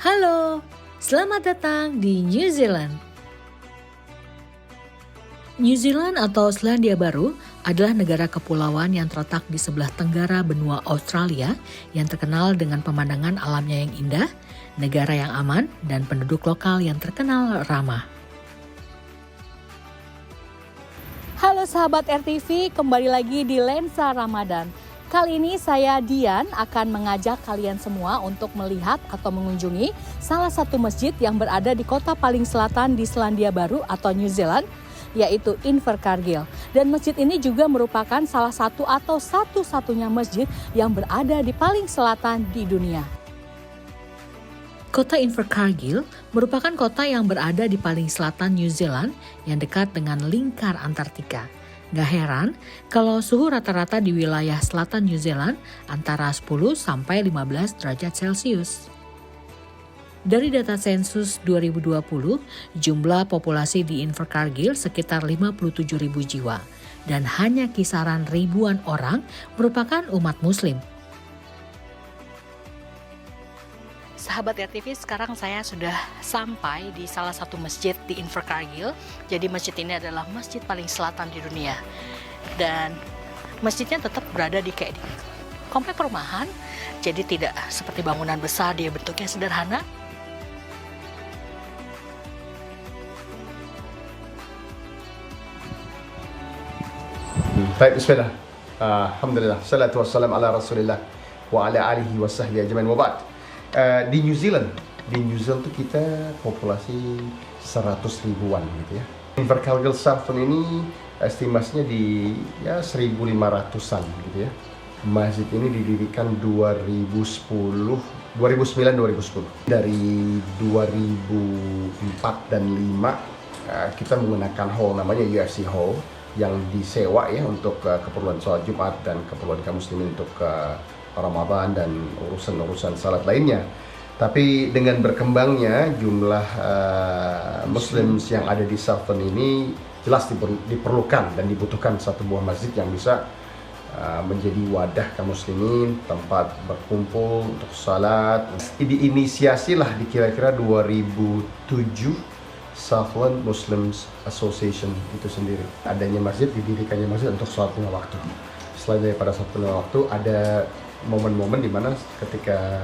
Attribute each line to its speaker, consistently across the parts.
Speaker 1: Halo, selamat datang di New Zealand. New Zealand atau Selandia Baru adalah negara kepulauan yang terletak di sebelah tenggara benua Australia yang terkenal dengan pemandangan alamnya yang indah, negara yang aman, dan penduduk lokal yang terkenal ramah. Halo sahabat RTV, kembali lagi di Lensa Ramadan. Kali ini saya Dian akan mengajak kalian semua untuk melihat atau mengunjungi salah satu masjid yang berada di kota paling selatan di Selandia Baru atau New Zealand, yaitu Invercargill. Dan masjid ini juga merupakan salah satu atau satu-satunya masjid yang berada di paling selatan di dunia. Kota Invercargill merupakan kota yang berada di paling selatan New Zealand yang dekat dengan lingkar Antartika. Gak heran kalau suhu rata-rata di wilayah selatan New Zealand antara 10 sampai 15 derajat Celcius. Dari data sensus 2020, jumlah populasi di Invercargill sekitar 57.000 jiwa dan hanya kisaran ribuan orang merupakan umat muslim. Sahabat RTV, sekarang saya sudah sampai di salah satu masjid di Invercargill. Jadi masjid ini adalah masjid paling selatan di dunia. Dan masjidnya tetap berada di komplek perumahan. Jadi tidak seperti bangunan besar, dia bentuknya sederhana.
Speaker 2: Baik, bismillah. Alhamdulillah. Salatu wassalamu ala Rasulillah wa ala alihi wa sahbihi ajmain wa ba'd. Di New Zealand tuh kita populasi 100 ribuan gitu ya. Invercargill Southern ini estimasinya di 1.500-an gitu ya. Masjid ini didirikan 2009-2010. Dari 2004 dan 2005 kita menggunakan hall namanya UFC Hall yang disewa ya untuk keperluan sholat Jumat dan keperluan kaum muslimin untuk Ramadan dan urusan-urusan salat lainnya. Tapi dengan berkembangnya jumlah Muslim yang ada di Southern ini jelas diperlukan dan dibutuhkan satu buah masjid yang bisa menjadi wadah kaum muslimin, tempat berkumpul untuk salat. Diinisiasilah di kira-kira 2007 Southland Muslims Association itu sendiri. Adanya masjid, didirikannya masjid untuk sholat lima waktu. Selain daripada sholat lima waktu, ada momen-momen di mana ketika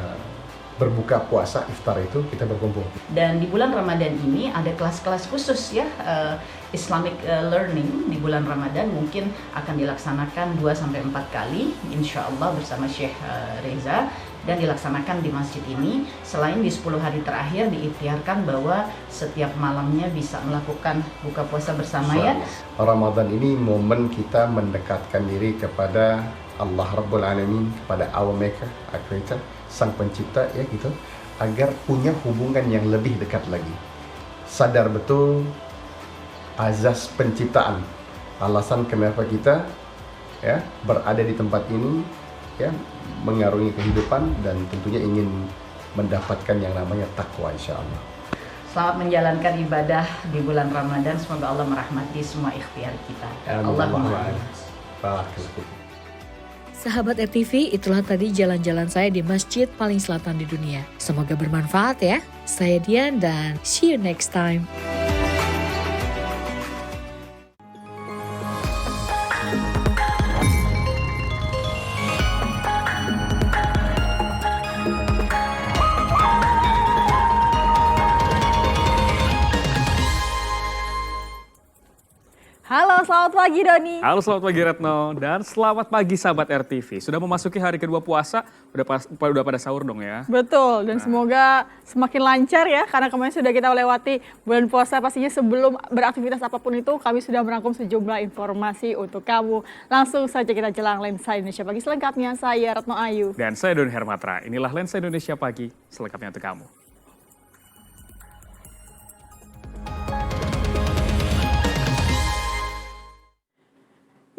Speaker 2: berbuka puasa, iftar itu kita berkumpul.
Speaker 3: Dan di bulan Ramadan ini ada kelas-kelas khusus ya, Islamic learning di bulan Ramadan mungkin akan dilaksanakan 2-4 kali insya Allah bersama Syekh Reza, dan dilaksanakan di masjid ini. Selain di 10 hari terakhir diikhtiarkan bahwa setiap malamnya bisa melakukan buka puasa bersama ya.
Speaker 2: Ramadan ini momen kita mendekatkan diri kepada Allah Rabbul Alamin, kepada our maker, our creator, sang pencipta ya gitu, agar punya hubungan yang lebih dekat lagi. Sadar betul azas penciptaan, alasan kenapa kita ya berada di tempat ini ya, mengarungi kehidupan dan tentunya ingin mendapatkan yang namanya takwa insyaallah.
Speaker 3: Selamat menjalankan ibadah di bulan Ramadan, semoga Allah merahmati semua ikhtiar kita. Allahumma amin.
Speaker 1: Sahabat RTV, itulah tadi jalan-jalan saya di masjid paling selatan di dunia. Semoga bermanfaat ya. Saya Dian dan see you next time.
Speaker 4: Halo, selamat pagi Doni.
Speaker 5: Halo, selamat pagi Retno, dan selamat pagi sahabat RTV. Sudah memasuki hari kedua puasa, udah pada sahur dong ya.
Speaker 4: Betul, dan semoga semakin lancar ya, karena kemarin sudah kita lewati bulan puasa. Pastinya sebelum beraktivitas apapun itu, kami sudah merangkum sejumlah informasi untuk kamu. Langsung saja kita jelang Lensa Indonesia Pagi selengkapnya. Saya Retno Ayu.
Speaker 5: Dan saya Doni Hermatra, inilah Lensa Indonesia Pagi selengkapnya untuk kamu.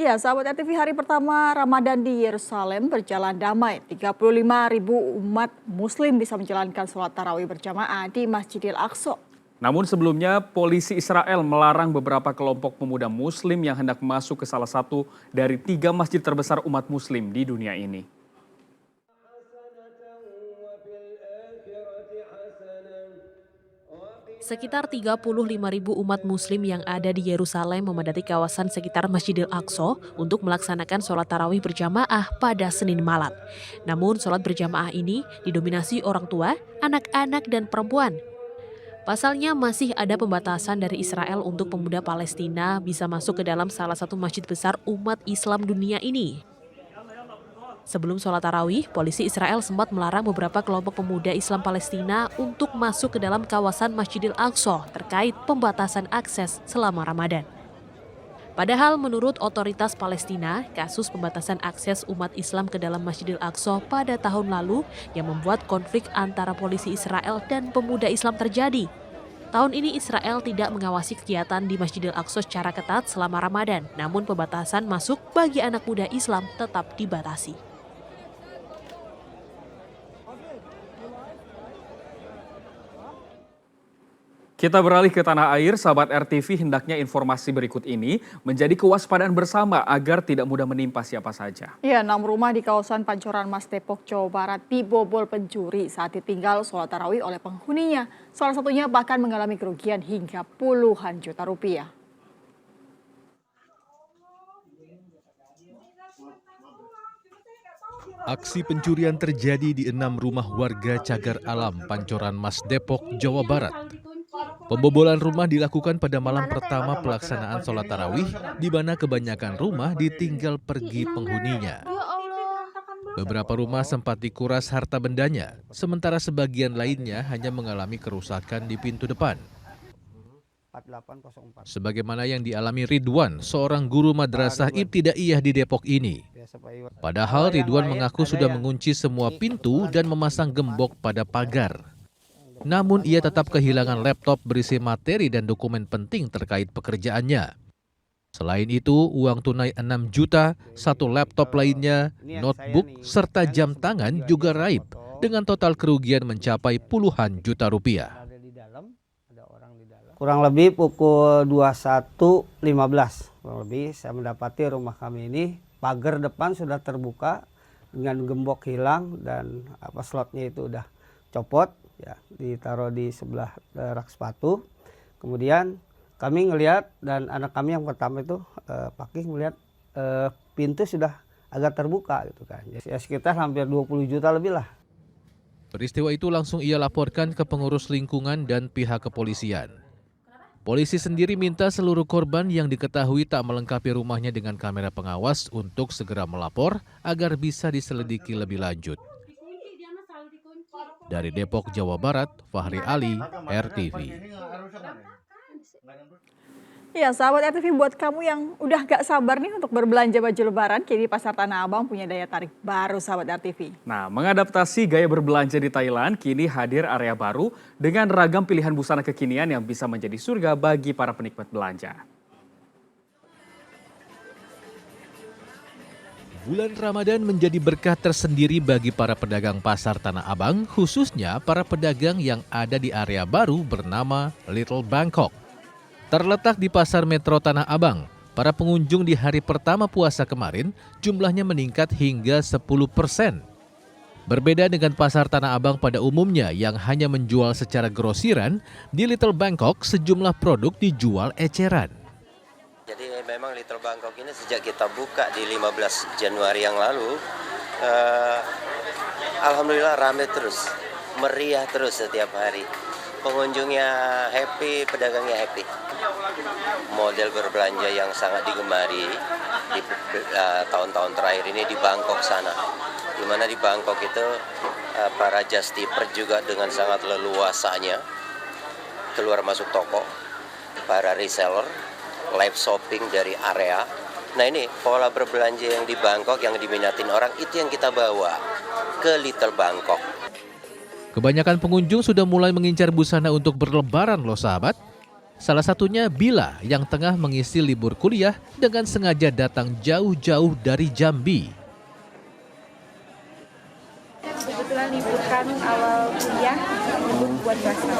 Speaker 4: Ya, sahabat RTV, hari pertama Ramadan di Yerusalem berjalan damai. 35.000 umat muslim bisa menjalankan sholat tarawih berjamaah di Masjidil Aqsa.
Speaker 5: Namun sebelumnya, polisi Israel melarang beberapa kelompok pemuda muslim yang hendak masuk ke salah satu dari 3 masjid terbesar umat muslim di dunia ini.
Speaker 6: Sekitar 35.000 umat muslim yang ada di Yerusalem memadati kawasan sekitar Masjidil Aqsa untuk melaksanakan sholat tarawih berjamaah pada Senin malam. Namun sholat berjamaah ini didominasi orang tua, anak-anak, dan perempuan. Pasalnya masih ada pembatasan dari Israel untuk pemuda Palestina bisa masuk ke dalam salah satu masjid besar umat Islam dunia ini. Sebelum sholat tarawih, polisi Israel sempat melarang beberapa kelompok pemuda Islam Palestina untuk masuk ke dalam kawasan Masjidil Aqsa terkait pembatasan akses selama Ramadan. Padahal menurut otoritas Palestina, kasus pembatasan akses umat Islam ke dalam Masjidil Aqsa pada tahun lalu yang membuat konflik antara polisi Israel dan pemuda Islam terjadi. Tahun ini Israel tidak mengawasi kegiatan di Masjidil Aqsa secara ketat selama Ramadan, namun pembatasan masuk bagi anak muda Islam tetap dibatasi.
Speaker 5: Kita beralih ke tanah air, sahabat RTV, hendaknya informasi berikut ini menjadi kewaspadaan bersama agar tidak mudah menimpa siapa saja.
Speaker 4: Ya, 6 rumah di kawasan Pancoran Mas Depok, Jawa Barat dibobol pencuri saat ditinggal sholat tarawih oleh penghuninya. Salah satunya bahkan mengalami kerugian hingga puluhan juta rupiah.
Speaker 7: Aksi pencurian terjadi di 6 rumah warga Cagar Alam, Pancoran Mas Depok, Jawa Barat. Pembobolan rumah dilakukan pada malam pertama pelaksanaan sholat tarawih, di mana kebanyakan rumah ditinggal pergi penghuninya. Beberapa rumah sempat dikuras harta bendanya, sementara sebagian lainnya hanya mengalami kerusakan di pintu depan. Sebagaimana yang dialami Ridwan, seorang guru madrasah ibtidaiyah di Depok ini. Padahal Ridwan mengaku sudah mengunci semua pintu dan memasang gembok pada pagar. Namun ia tetap kehilangan laptop berisi materi dan dokumen penting terkait pekerjaannya. Selain itu, uang tunai 6 juta, 1 laptop lainnya, notebook, serta jam tangan juga raib dengan total kerugian mencapai puluhan juta rupiah.
Speaker 8: Kurang lebih pukul 21.15, kurang lebih saya mendapati rumah kami ini pagar depan sudah terbuka dengan gembok hilang dan slotnya itu udah copot. Ya, ditaruh di sebelah rak sepatu. Kemudian kami ngelihat dan anak kami yang pertama itu Pakih melihat pintu sudah agak terbuka gitu kan. Ya, sekitar hampir 20 juta lebih lah.
Speaker 7: Peristiwa itu langsung ia laporkan ke pengurus lingkungan dan pihak kepolisian. Polisi sendiri minta seluruh korban yang diketahui tak melengkapi rumahnya dengan kamera pengawas untuk segera melapor agar bisa diselidiki lebih lanjut. Dari Depok, Jawa Barat, Fahri Ali, RTV.
Speaker 4: Ya, sahabat RTV, buat kamu yang udah gak sabar nih untuk berbelanja baju lebaran, kini Pasar Tanah Abang punya daya tarik baru, sahabat RTV.
Speaker 5: Nah, mengadaptasi gaya berbelanja di Thailand, kini hadir area baru dengan ragam pilihan busana kekinian yang bisa menjadi surga bagi para penikmat belanja.
Speaker 7: Bulan Ramadan menjadi berkah tersendiri bagi para pedagang pasar Tanah Abang, khususnya para pedagang yang ada di area baru bernama Little Bangkok. Terletak di Pasar Metro Tanah Abang, para pengunjung di hari pertama puasa kemarin jumlahnya meningkat hingga 10%. Berbeda dengan Pasar Tanah Abang pada umumnya yang hanya menjual secara grosiran, di Little Bangkok sejumlah produk dijual eceran.
Speaker 9: Jadi memang Little Bangkok ini sejak kita buka di 15 Januari yang lalu, alhamdulillah ramai terus, meriah terus setiap hari. Pengunjungnya happy, pedagangnya happy. Model berbelanja yang sangat digemari di tahun-tahun terakhir ini di Bangkok sana. Di mana di Bangkok itu para just tipper juga dengan sangat leluasanya keluar masuk toko, para reseller, live shopping dari area. Nah ini pola berbelanja yang di Bangkok yang diminatin orang itu yang kita bawa ke Little Bangkok.
Speaker 7: Kebanyakan pengunjung sudah mulai mengincar busana untuk berlebaran loh sahabat. Salah satunya Bila yang tengah mengisi libur kuliah dengan sengaja datang jauh-jauh dari Jambi.
Speaker 10: Kebetulan liburkan awal kuliah buat puasa.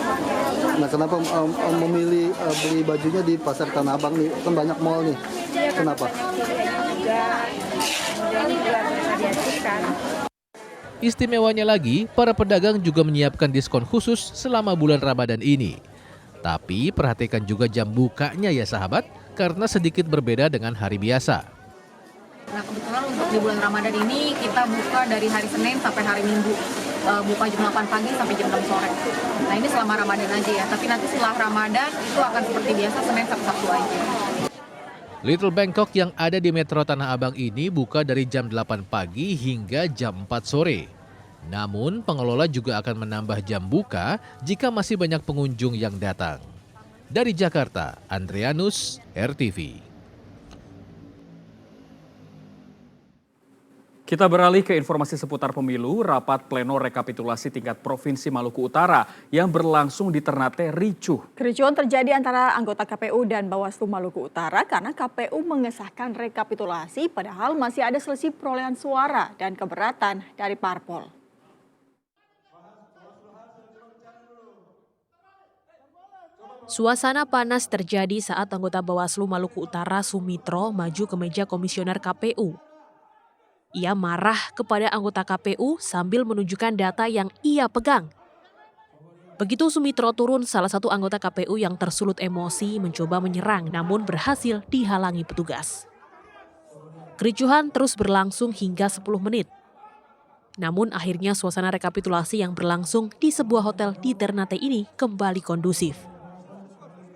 Speaker 11: Nah, kenapa memilih beli bajunya di Pasar Tanah Abang nih? Kan banyak mall nih.
Speaker 10: Iya,
Speaker 11: kenapa?
Speaker 10: Juga, kemudian juga bisa diajukan.
Speaker 7: Istimewanya lagi, para pedagang juga menyiapkan diskon khusus selama bulan Ramadan ini. Tapi perhatikan juga jam bukanya ya sahabat, karena sedikit berbeda dengan hari biasa.
Speaker 12: Nah kebetulan untuk di bulan Ramadan ini kita buka dari hari Senin sampai hari Minggu. Buka jam 8 pagi sampai jam 6 sore. Nah ini selama Ramadan aja ya, tapi nanti setelah Ramadan itu akan seperti biasa Senin sampai Sabtu aja.
Speaker 7: Little Bangkok yang ada di Metro Tanah Abang ini buka dari jam 8 pagi hingga jam 4 sore. Namun pengelola juga akan menambah jam buka jika masih banyak pengunjung yang datang. Dari Jakarta, Andrianus, RTV.
Speaker 5: Kita beralih ke informasi seputar pemilu. Rapat pleno rekapitulasi tingkat Provinsi Maluku Utara yang berlangsung di Ternate ricuh.
Speaker 4: Kericuhan terjadi antara anggota KPU dan Bawaslu Maluku Utara karena KPU mengesahkan rekapitulasi padahal masih ada selisih perolehan suara dan keberatan dari parpol.
Speaker 6: Suasana panas terjadi saat anggota Bawaslu Maluku Utara Sumitro maju ke meja komisioner KPU. Ia marah kepada anggota KPU sambil menunjukkan data yang ia pegang. Begitu Sumitro turun, salah satu anggota KPU yang tersulut emosi mencoba menyerang namun berhasil dihalangi petugas. Kericuhan terus berlangsung hingga 10 menit. Namun akhirnya suasana rekapitulasi yang berlangsung di sebuah hotel di Ternate ini kembali kondusif.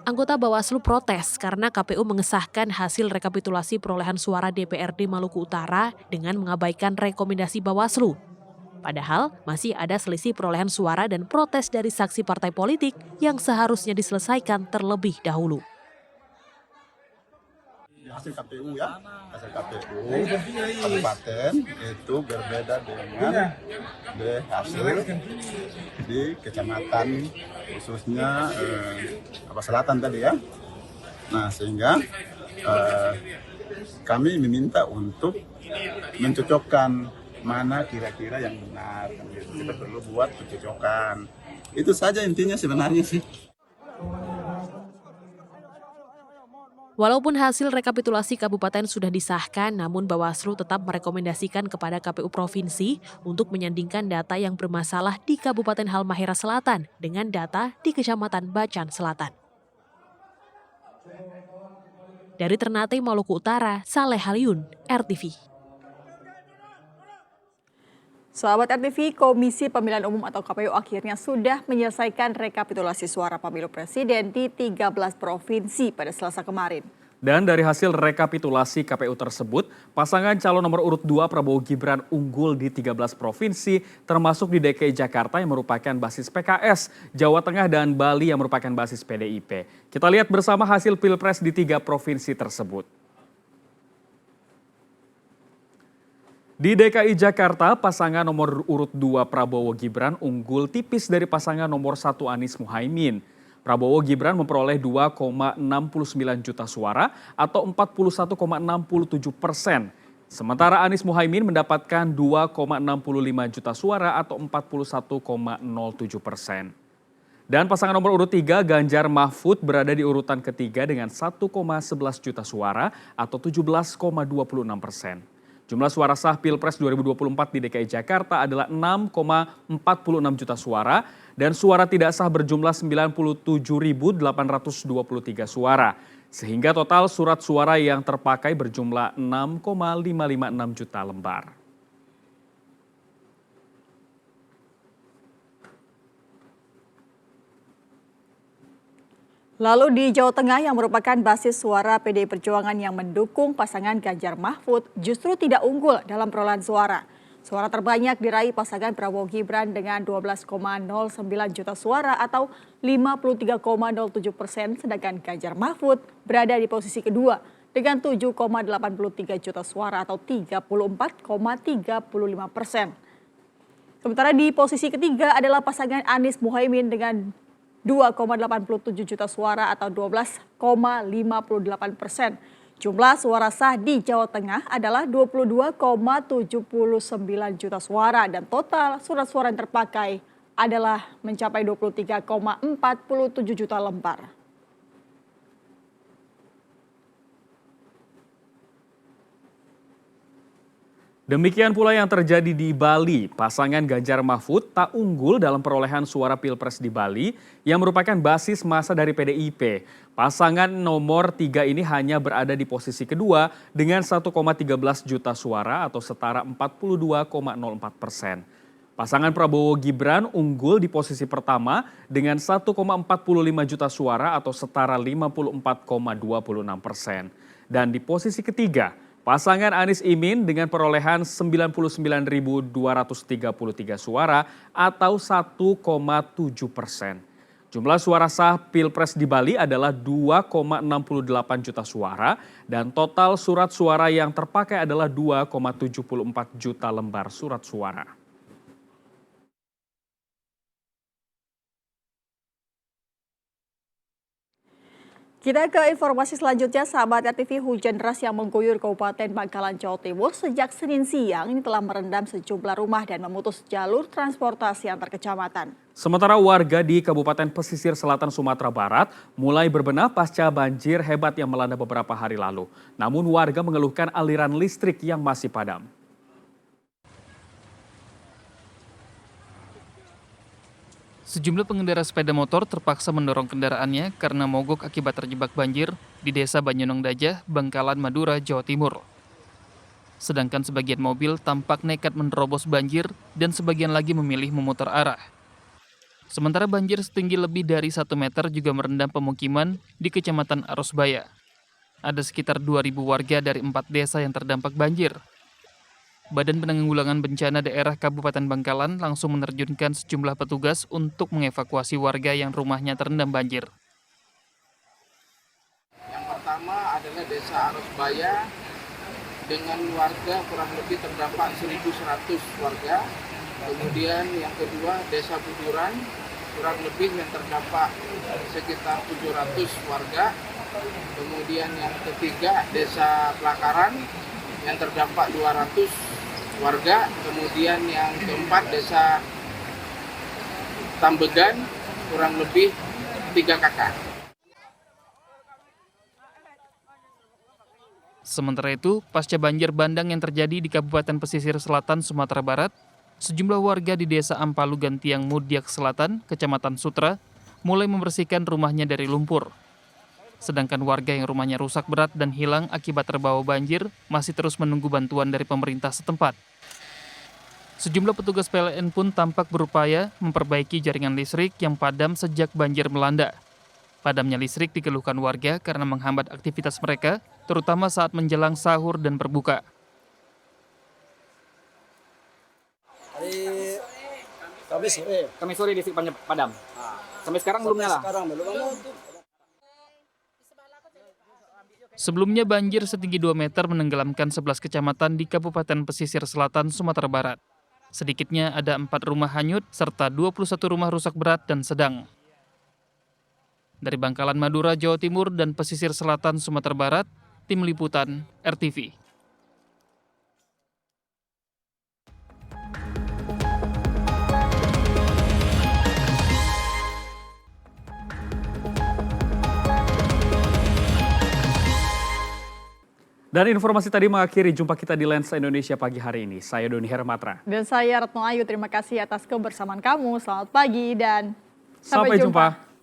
Speaker 6: Anggota Bawaslu protes karena KPU mengesahkan hasil rekapitulasi perolehan suara DPRD Maluku Utara dengan mengabaikan rekomendasi Bawaslu. Padahal masih ada selisih perolehan suara dan protes dari saksi partai politik yang seharusnya diselesaikan terlebih dahulu.
Speaker 13: Hasil KPU ya, hasil KPU kabupaten itu berbeda dengan hasil di kecamatan khususnya selatan tadi ya. Nah sehingga kami meminta untuk mencocokkan mana kira-kira yang benar. Kita perlu buat pencocokan. Itu saja intinya sebenarnya sih.
Speaker 6: Walaupun hasil rekapitulasi kabupaten sudah disahkan, namun Bawaslu tetap merekomendasikan kepada KPU Provinsi untuk menyandingkan data yang bermasalah di Kabupaten Halmahera Selatan dengan data di Kecamatan Bacan Selatan. Dari Ternate, Maluku Utara, Saleh Haliun, RTV.
Speaker 4: Sahabat RTV, Komisi Pemilihan Umum atau KPU akhirnya sudah menyelesaikan rekapitulasi suara pemilu presiden di 13 provinsi pada Selasa kemarin.
Speaker 5: Dan dari hasil rekapitulasi KPU tersebut, pasangan calon nomor urut 2 Prabowo Gibran unggul di 13 provinsi, termasuk di DKI Jakarta yang merupakan basis PKS, Jawa Tengah dan Bali yang merupakan basis PDIP. Kita lihat bersama hasil Pilpres di 3 provinsi tersebut. Di DKI Jakarta, pasangan nomor urut 2 Prabowo Gibran unggul tipis dari pasangan nomor 1 Anies Muhaimin. Prabowo Gibran memperoleh 2,69 juta suara atau 41,67%. Sementara Anies Muhaimin mendapatkan 2,65 juta suara atau 41,07%. Dan pasangan nomor urut 3 Ganjar Mahfud berada di urutan ketiga dengan 1,11 juta suara atau 17,26%. Jumlah suara sah Pilpres 2024 di DKI Jakarta adalah 6,46 juta suara dan suara tidak sah berjumlah 97.823 suara. Sehingga total surat suara yang terpakai berjumlah 6,556 juta lembar.
Speaker 4: Lalu di Jawa Tengah yang merupakan basis suara PDI Perjuangan yang mendukung pasangan Ganjar Mahfud justru tidak unggul dalam perolehan suara. Suara terbanyak diraih pasangan Prabowo Gibran dengan 12,09 juta suara atau 53,07%, sedangkan Ganjar Mahfud berada di posisi kedua dengan 7,83 juta suara atau 34,35%. Sementara di posisi ketiga adalah pasangan Anies Muhaimin dengan 2,87 juta suara atau 12,58%. Jumlah suara sah di Jawa Tengah adalah 22,79 juta suara dan total surat suara yang terpakai adalah mencapai 23,47 juta lembar.
Speaker 5: Demikian pula yang terjadi di Bali. Pasangan Ganjar Mahfud tak unggul dalam perolehan suara Pilpres di Bali yang merupakan basis massa dari PDIP. Pasangan nomor 3 ini hanya berada di posisi kedua dengan 1,13 juta suara atau setara 42,04%. Pasangan Prabowo Gibran unggul di posisi pertama dengan 1,45 juta suara atau setara 54,26%. Dan di posisi ketiga, pasangan Anies Imin dengan perolehan 99.233 suara atau 1,7%. Jumlah suara sah Pilpres di Bali adalah 2,68 juta suara dan total surat suara yang terpakai adalah 2,74 juta lembar surat suara.
Speaker 4: Kita ke informasi selanjutnya, sahabat RTV. Hujan deras yang mengguyur Kabupaten Bangkalan, Jawa Timur sejak Senin siang ini telah merendam sejumlah rumah dan memutus jalur transportasi antar kecamatan.
Speaker 5: Sementara warga di Kabupaten Pesisir Selatan Sumatera Barat mulai berbenah pasca banjir hebat yang melanda beberapa hari lalu. Namun warga mengeluhkan aliran listrik yang masih padam.
Speaker 14: Sejumlah pengendara sepeda motor terpaksa mendorong kendaraannya karena mogok akibat terjebak banjir di Desa Banyunong Dajah, Bangkalan, Madura, Jawa Timur. Sedangkan sebagian mobil tampak nekat menerobos banjir dan sebagian lagi memilih memutar arah. Sementara banjir setinggi lebih dari 1 meter juga merendam pemukiman di Kecamatan Arosbaya. Ada sekitar 2.000 warga dari 4 desa yang terdampak banjir. Badan Penanggulangan Bencana Daerah Kabupaten Bangkalan langsung menerjunkan sejumlah petugas untuk mengevakuasi warga yang rumahnya terendam banjir.
Speaker 15: Yang pertama adalah Desa Arosbaya dengan warga kurang lebih terdampak 1.100 warga. Kemudian yang kedua Desa Buduran kurang lebih yang terdampak sekitar 700 warga. Kemudian yang ketiga Desa Pelakaran yang terdampak 200 warga. Kemudian yang keempat Desa Tambegan kurang lebih 3 kakak.
Speaker 14: Sementara itu, pasca banjir bandang yang terjadi di Kabupaten Pesisir Selatan Sumatera Barat, sejumlah warga di Desa Ampalu Gantiang Mudiak Selatan, Kecamatan Sutra, mulai membersihkan rumahnya dari lumpur. Sedangkan warga yang rumahnya rusak berat dan hilang akibat terbawa banjir masih terus menunggu bantuan dari pemerintah setempat. Sejumlah petugas PLN pun tampak berupaya memperbaiki jaringan listrik yang padam sejak banjir melanda. Padamnya listrik dikeluhkan warga karena menghambat aktivitas mereka, terutama saat menjelang sahur dan berbuka.
Speaker 16: Kami sore listrik padam. Sampai sekarang belum nyala.
Speaker 14: Sebelumnya banjir setinggi 2 meter menenggelamkan 11 kecamatan di Kabupaten Pesisir Selatan, Sumatera Barat. Sedikitnya ada 4 rumah hanyut serta 21 rumah rusak berat dan sedang. Dari Bangkalan, Madura, Jawa Timur dan Pesisir Selatan, Sumatera Barat, Tim Liputan RTV.
Speaker 5: Dan informasi tadi mengakhiri jumpa kita di Lensa Indonesia pagi hari ini. Saya Doni Hermatra.
Speaker 4: Dan saya Retno Ayu, terima kasih atas kebersamaan kamu. Selamat pagi dan
Speaker 5: sampai jumpa.